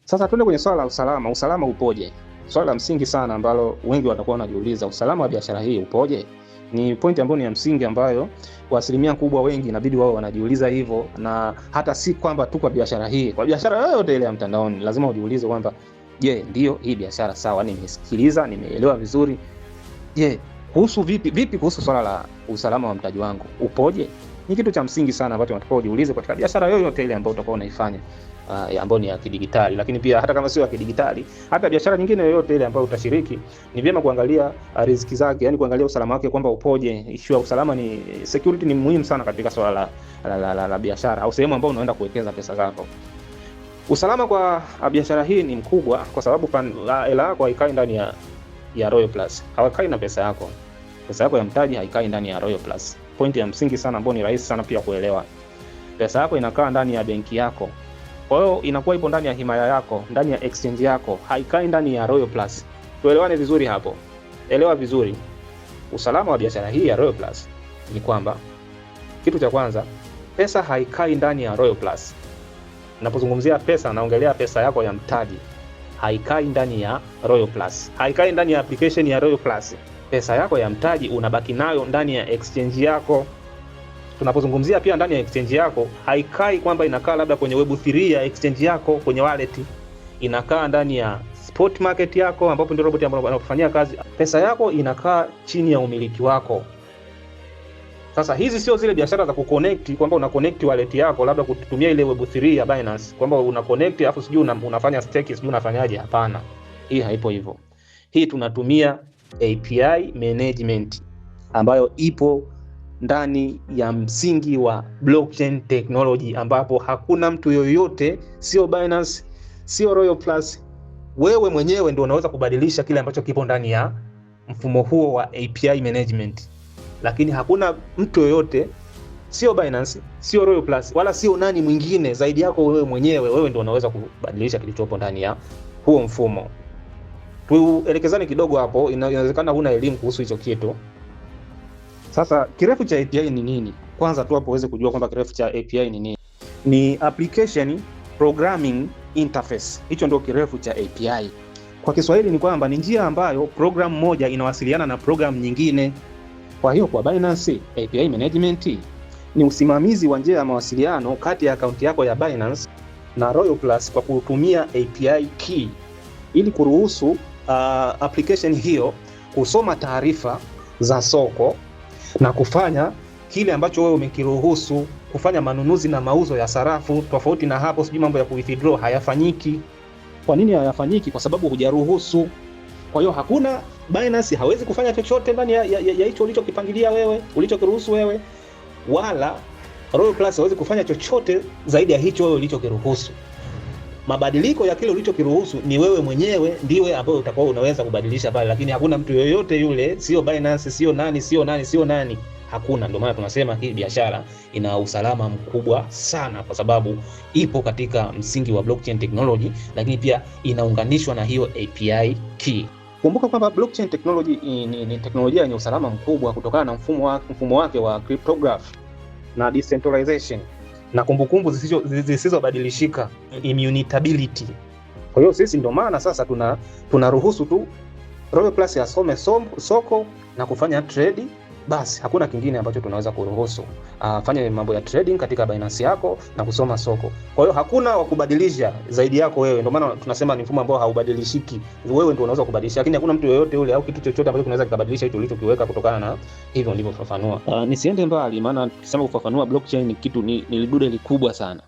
Sasa tuende kwenye swala la usalama. Usalama upoje? Swala la msingi sana ambalo wengi watakuwa wanajiuliza, usalama wa biashara hii upoje? Ni pointi ambayo ni ya msingi ambayo kwa asilimia kubwa wengi inabidi wao wanajiuliza hivyo, na hata si kwamba tu kwa biashara hii, kwa biashara yoyote ile ya mtandaoni lazima ujiulize kwamba je, ndio hii biashara sawa, nimesikiliza, nimeelewa vizuri. Je, kuhusu vipi kuhusu swala la usalama wa mtaji wangu upoje? Ni kitu cha msingi sana ambacho unatakiwa ujiulize katika biashara yoyote ile ambayo utakuwa unaifanya, ambayo ni ya kidigitali. Lakini pia hata kama sio ya kidigitali, hata biashara nyingine yoyote ile ambayo utashiriki, ni vyema kuangalia riziki zake, yani kuangalia usalama wake kwamba upoje. Issue ya usalama ni security, ni muhimu sana katika swala la biashara au sehemu ambayo unaenda kuwekeza pesa zako. Usalama kwa biashara hii ni mkubwa kwa sababu hela yako haikai ndani ya Royal Plus. Haikai na pesa yako. Pesa yako ya mtaji haikai ndani ya Royal Plus. Pointi ya msingi sana ambayo ni rahisi sana pia kuelewa. Pesa yako inakaa ndani ya benki yako. Kwa hiyo inakuwa ipo ndani ya himaya yako, ndani ya exchange yako, haikai ndani ya Royal Plus. Tuelewane vizuri hapo. Elewa vizuri. Usalama wa biashara hii ya Royal Plus ni kwamba kitu cha kwanza, pesa haikai ndani ya Royal Plus. Ninapozungumzia pesa, naongelea pesa yako ya mtaji. Haikai ndani ya Royal Plus. Haikai ndani ya application ya Royal Plus. Pesa yako ya mtaji unabaki nayo ndani ya exchange yako. Tunapozungumzia pia ndani ya exchange yako, haikai kwamba inakaa labda kwenye Web3 ya exchange yako kwenye wallet. Inakaa ndani ya spot market yako ambapo ndio robot ambayo anafanyia kazi. Pesa yako inakaa chini ya umiliki wako. Sasa hizi sio zile biashara za kuconnect kwamba una connect wallet yako labda kutumia ile Web3 ya Binance kwamba una connect alafu sijui unafanya stake sijui unafanyaje. Hapana. Hii haipo hivyo. Hii tunatumia API management ambayo ipo ndani ya msingi wa blockchain technology, ambapo hakuna mtu yoyote, sio Binance, sio Royal Plus, wewe mwenyewe ndio unaweza kubadilisha kile ambacho kipo ndani ya mfumo huo wa API management. Lakini hakuna mtu yoyote, sio Binance, sio Royal Plus, wala sio nani mwingine zaidi yako wewe mwenyewe. Wewe ndio unaweza kubadilisha kilichopo ndani ya huo mfumo. Tuelekezane kidogo hapo, inawezekana huna elimu kuhusu hicho kitu. Sasa kirefu cha API ni nini? Kwanza tu hapo uweze kujua kwamba kirefu cha API ni nini. Ni application programming interface. Hicho ndio kirefu cha API. Kwa Kiswahili ni kwamba ni njia ambayo program moja inawasiliana na program nyingine. Kwa hiyo kwa Binance, API management ni usimamizi wa njia ya mawasiliano kati ya akaunti yako ya Binance na Royal Plus kwa kutumia API key ili kuruhusu application hiyo kusoma taarifa za soko na kufanya kile ambacho wewe umekiruhusu, kufanya manunuzi na mauzo ya sarafu. Tofauti na hapo, sijui mambo ya withdraw hayafanyiki. Kwa nini hayafanyiki? Kwa sababu hujaruhusu. Kwa hiyo hakuna, Binance hawezi kufanya chochote ndani ya hicho ulichokipangilia wewe, ulichokiruhusu wewe, wala Royal Plus hawezi kufanya chochote zaidi ya hicho wewe ulichokiruhusu. Mabadiliko ya kile ulichokiruhusu ni wewe mwenyewe ndiwe ambaye utakuwa unaweza kubadilisha pale, lakini hakuna mtu yoyote yule, sio Binance, sio nani, hakuna. Ndio maana tunasema hii biashara ina usalama mkubwa sana kwa sababu ipo katika msingi wa blockchain technology, lakini pia inaunganishwa na hiyo API key. Kumbuka kwamba blockchain technology ni teknolojia yenye usalama mkubwa kutokana na mfumo wake wa cryptography na decentralization na kumbukumbu zisizobadilishika, immutability. Kwa hiyo sisi ndio maana sasa tunaruhusu tu Royal Plus asome soko na kufanya trade. Basi hakuna kingine ambacho tunaweza kuruhusu. Fanya mambo ya trading katika Binance yako na kusoma soko. Kwa hiyo hakuna wa kubadilisha zaidi yako wewe. Ndio maana tunasema ni mfumo ambao haubadilishiki. Wewe ndio unaweza kubadilisha, lakini hakuna mtu yoyote yule au kitu chochote ambacho kinaweza kubadilisha hicho ulichokiweka kutokana na hivyo ndivyo kufafanua. Nisiende mbali maana tukisema kufafanua blockchain ni kitu ni lidude likubwa sana.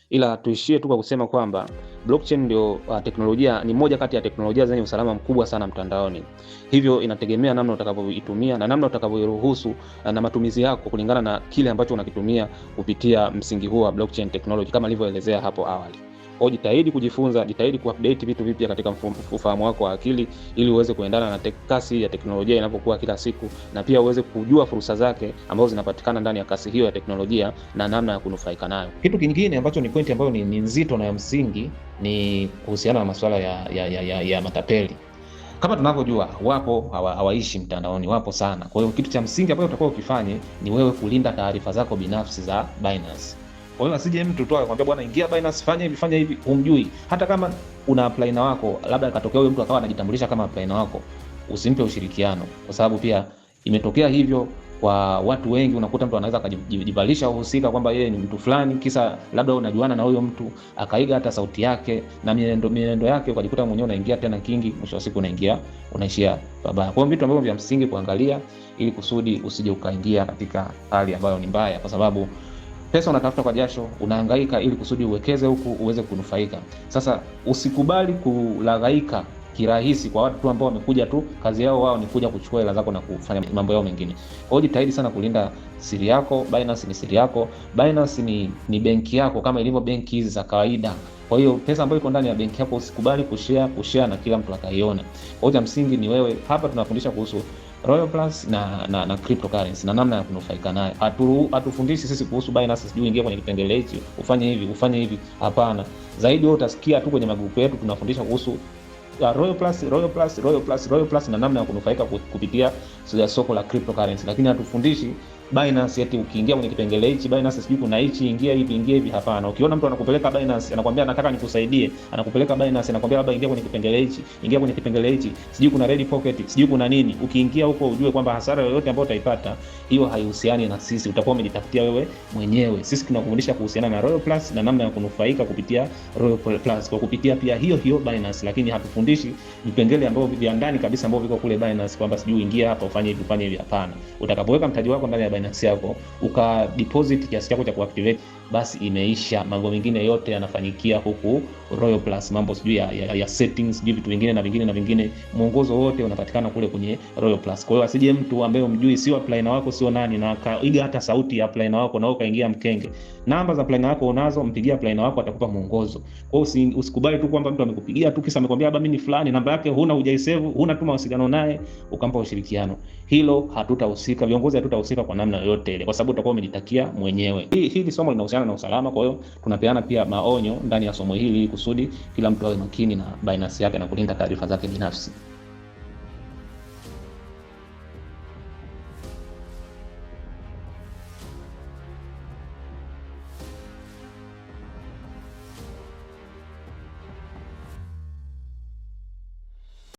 Ila tuishie tu kwa kusema kwamba blockchain ndio teknolojia, ni moja kati ya teknolojia zenye usalama mkubwa sana mtandaoni. Hivyo inategemea namna utakavyoitumia na namna utakavyoruhusu na matumizi yako kulingana na kile ambacho unakitumia kupitia msingi huu wa blockchain technology kama nilivyoelezea hapo awali. Kwa jitahidi kujifunza, jitahidi kuupdate vitu vipya katika ufahamu wako wa akili ili uweze kuendana na kasi ya teknolojia inapokuwa kila siku, na pia uweze kujua fursa zake ambazo zinapatikana ndani ya kasi hiyo ya teknolojia na namna ya kunufaika nayo. Kitu kingine ambacho ni pointi ambayo ni nzito na ya msingi ni kuhusiana na masuala ya matapeli. Kama tunavyojua wapo hawaishi mtandaoni, wapo sana. Kwa hiyo kitu cha msingi ambacho utakuwa ukifanye ni wewe kulinda taarifa zako binafsi za Binance. Kwa hiyo asije mtu tu akwambia bwana, ingia Binance, fanya hivi, humjui. Hata kama una apply na wako, labda akatokea huyo mtu akawa anajitambulisha kama apply na wako, usimpe ushirikiano, kwa sababu pia imetokea hivyo kwa watu wengi. Unakuta mtu anaweza akajivalisha uhusika kwamba yeye ni mtu fulani, kisa labda unajuana na huyo mtu, akaiga hata sauti yake na mienendo yake, ukajikuta mwenyewe unaingia tena kingi, mwisho wa siku unaishia babaya. Kwa hiyo vitu ambavyo vya msingi kuangalia, ili kusudi usije ukaingia katika hali ambayo ni mbaya, kwa sababu pesa unatafuta kwa jasho, unahangaika ili kusudi uwekeze huku uweze kunufaika. Sasa usikubali kulaghaika kirahisi kwa watu tu ambao wamekuja tu kazi yao wao ni kuja kuchukua hela zako na kufanya mambo yao mengine. Kwa hiyo jitahidi sana kulinda siri yako. Binance ni siri yako. Binance ni benki yako kama ilivyo benki hizi za kawaida. Kwa hiyo pesa ambayo iko ndani ya benki yako usikubali kushare na kila mtu akaiona. Kwa hiyo msingi ni wewe. Hapa tunafundisha kuhusu Royal Plus na cryptocurrency na namna ya kunufaika nayo. Hatufundishi sisi kuhusu Binance, sijui ingia kwenye kipengele hichi, ufanye hivi. Hapana. Zaidi wewe utasikia tu kwenye magrupu yetu tunafundisha kuhusu Royal Plus na namna ya kunufaika kupitia soko la cryptocurrency, lakini hatufundishi Binance eti ukiingia kwenye kipengele hichi Binance sijui kuna hichi, ingia hivi. Hapana. Ukiona mtu anakupeleka Binance anakuambia nataka nikusaidie, anakupeleka Binance anakuambia labda ingia kwenye kipengele hichi, sijui kuna Red Pocket, sijui kuna nini, ukiingia huko ujue kwamba hasara yoyote ambayo utaipata hiyo haihusiani na sisi, utakuwa umejitafutia wewe mwenyewe. Sisi tunakufundisha kuhusiana na Royal Plus na namna ya kunufaika kupitia Royal Plus kwa kupitia pia hiyo Binance, lakini hatufundishi vipengele ambavyo vya ndani kabisa ambavyo viko kule Binance kwamba sijui ingia hapa ufanye hivi. Hapana. Utakapoweka mtaji wako ndani ya Binance yako uka deposit kiasi chako cha kuactivate, basi imeisha. Mambo mengine yote yanafanyikia huku Royal Plus, mambo sijui ya settings, sijui vitu vingine na vingine, mwongozo wote unapatikana kule kwenye Royal Plus. Kwa hiyo asije mtu ambaye umjui, sio apply na wako, sio nani, na kaiga hata sauti ya apply na wako na ukaingia mkenge. Namba za apply na wako unazo, mpigie apply na wako, atakupa mwongozo. Kwa hiyo usikubali tu kwamba mtu amekupigia tu kisa amekwambia baba mimi ni fulani, namba yake hujaisave, huna tu mawasiliano naye, ukampa ushirikiano. Hilo hatutahusika, viongozi hatutahusika kwa namna yoyote ile, kwa sababu utakuwa umejitakia mwenyewe. Hili somo linahusiana na usalama, kwa hiyo tunapeana pia maonyo ndani ya somo hili kusudi kila mtu awe makini na Binance yake na kulinda taarifa zake binafsi.